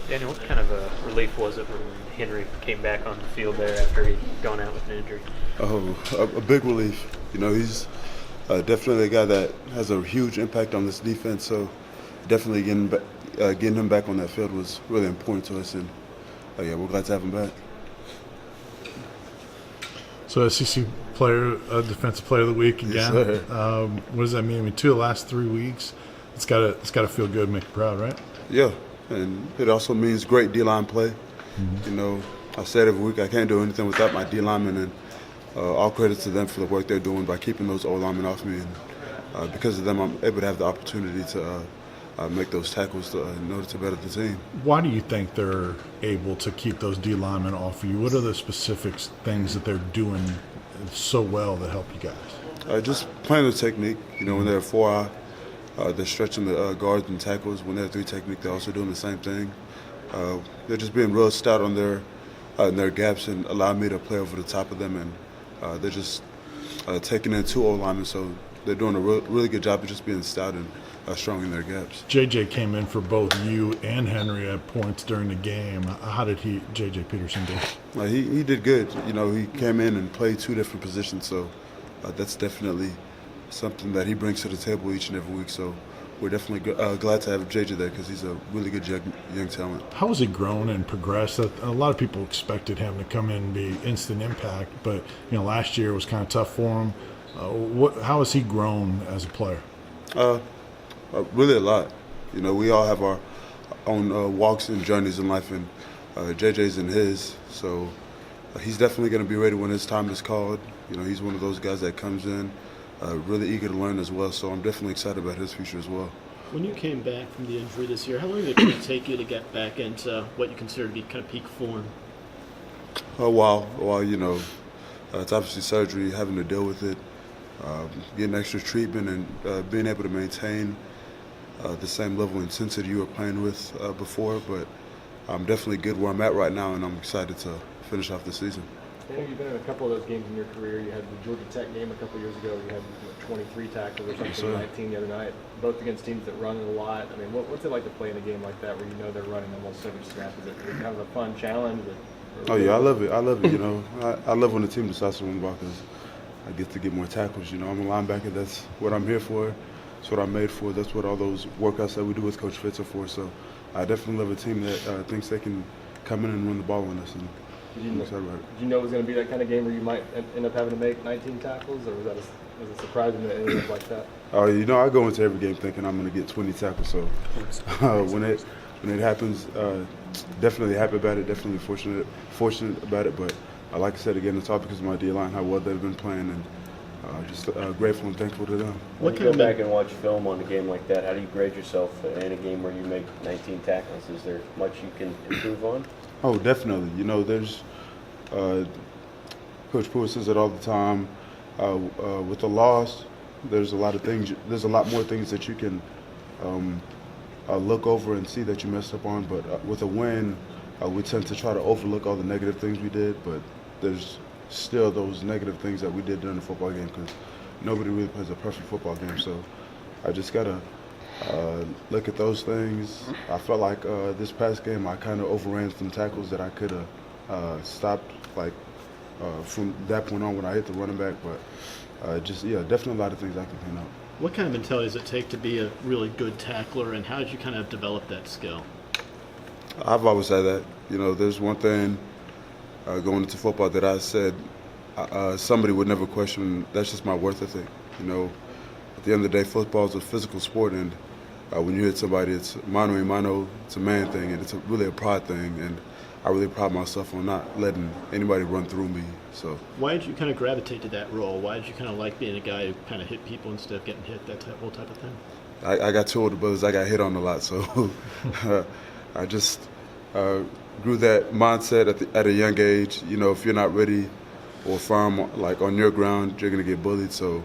Daniel, what kind of a relief was it when Henry came back on the field there after he'd gone out with an injury? Oh, a big relief. He's definitely a guy that has a huge impact on this defense. So definitely getting him back on that field was really important to us, and yeah, we're glad to have him back. So SEC defensive player of the week again. Yes, What does that mean? I mean, 2 of the last 3 weeks. It's got to feel good, and make you proud, right? Yeah, and it also means great D-line play. I said every week I can't do anything without my D-linemen, and all credit to them for the work they're doing by keeping those O-linemen off me. And because of them, I'm able to have the opportunity to make those tackles in order to better the team. Why do you think they're able to keep those D linemen off of you? What are the specific things that they're doing so well that help you guys? Just playing the technique. When they're 4-eye, they're stretching the guards and tackles. When they're 3 technique, they're also doing the same thing. They're just being real stout on their gaps and allowing me to play over the top of them. And they're just taking in 2 O-linemen, so they're doing a really good job of just being stout and strong in their gaps. JJ came in for both you and Henry at points during the game. How did JJ Peterson do? He did good. He came in and played 2 different positions, so that's definitely something that he brings to the table each and every week. So we're definitely glad to have JJ there because he's a really good young talent. How has he grown and progressed? A lot of people expected him to come in and be instant impact, but last year was kind of tough for him. How has he grown as a player? Really a lot. We all have our own walks and journeys in life, and JJ's in his. So he's definitely going to be ready when his time is called. He's one of those guys that comes in really eager to learn as well. So I'm definitely excited about his future as well. When you came back from the injury this year, how long did it take you to get back into what you consider to be kind of peak form? A while. It's obviously surgery, having to deal with it, getting extra treatment, and being able to maintain the same level of intensity you were playing with before. But I'm definitely good where I'm at right now, and I'm excited to finish off the season. You've been in a couple of those games in your career. You had the Georgia Tech game a couple of years ago. You had 23 tackles or something, 19 the other night, both against teams that run it a lot. I mean, what's it like to play in a game like that where they're running almost every snap? Is it kind of a fun challenge? Oh, yeah, I love it. I love it, I love when the team decides to run the ball because I get to get more tackles. I'm a linebacker. That's what I'm here for. That's what I'm made for. That's what all those workouts that we do with Coach Fitz are for. So I definitely love a team that thinks they can come in and run the ball on us. And I'm excited about it. Did you know it was going to be that kind of game where you might end up having to make 19 tackles, or was it surprising that it ended up like that? I go into every game thinking I'm going to get 20 tackles. So when it happens, definitely happy about it. Definitely fortunate about it. But like I said again, it's all because of my D-line, how well they've been playing, and just grateful and thankful to them. When you go back and watch film on a game like that, how do you grade yourself in a game where you make 19 tackles? Is there much you can improve on? Oh, definitely. There's Coach Pruitt says it all the time. With a loss, there's a lot more things that you can look over and see that you messed up on. But with a win, we tend to try to overlook all the negative things we did. But there's still those negative things that we did during the football game because nobody really plays a perfect football game. So I just gotta look at those things. I felt like this past game I kind of overran some tackles that I could have stopped from that point on when I hit the running back. But definitely a lot of things I can clean up. What kind of mentality does it take to be a really good tackler, and how did you kind of develop that skill? I've always said that. There's one thing going into football that I said somebody would never question. That's just my worth ethic. At the end of the day, football is a physical sport, and when you hit somebody, it's mano a mano. It's a man thing, and it's really a pride thing. And I really pride myself on not letting anybody run through me. So why did you kind of gravitate to that role? Why did you kind of like being a guy who kind of hit people instead of getting hit, that whole type of thing? I got 2 older brothers. I got hit on a lot, so I just grew that mindset at a young age. If you're not ready or firm on your ground, you're gonna get bullied. So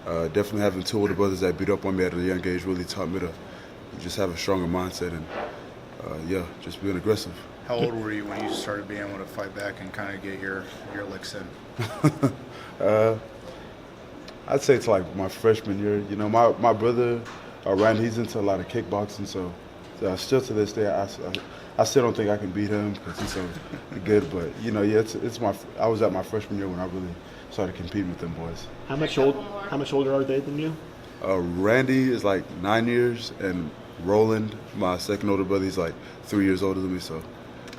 definitely having 2 older brothers that beat up on me at a young age really taught me to just have a stronger mindset and just being aggressive. How old were you when you started being able to fight back and kind of get your licks in? I'd say it's like my freshman year. My brother, Ryan, he's into a lot of kickboxing, so Still to this day, I still don't think I can beat him because he's so good. But yeah, I was at my freshman year when I really started competing with them boys. How much older are they than you? Randy is like 9 years, and Roland, my second older brother, he's like 3 years older than me. So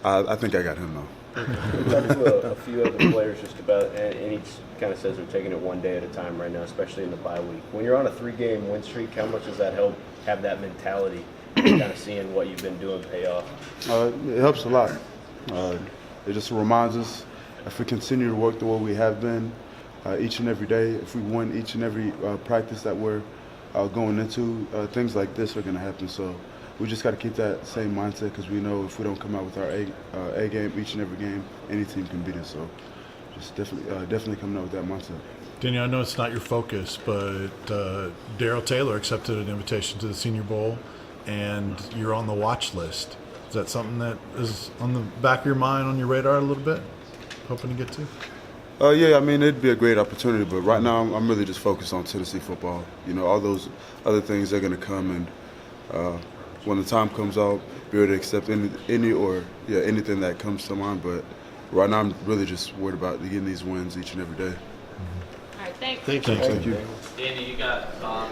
I think I got him now. We talked to a few other players just about, and he kind of says they're taking it one day at a time right now, especially in the bye week. When you're on a 3-game win streak, how much does that help have that mentality, kind of seeing what you've been doing pay off? It helps a lot. It just reminds us if we continue to work the way we have been each and every day, if we win each and every practice that we're going into, things like this are going to happen. So we just got to keep that same mindset because we know if we don't come out with our A game each and every game, any team can beat us. So just definitely coming out with that mindset. Daniel, I know it's not your focus, but Darryl Taylor accepted an invitation to the Senior Bowl, and you're on the watch list. Is that something that is on the back of your mind, on your radar a little bit? Hoping to get to? Yeah, I mean, it'd be a great opportunity, but right now I'm really just focused on Tennessee football. All those other things are going to come, and when the time comes out, be able to accept anything that comes to mind. But right now I'm really just worried about getting these wins each and every day. All right, thanks. Thank you. Thank you. Danny, you got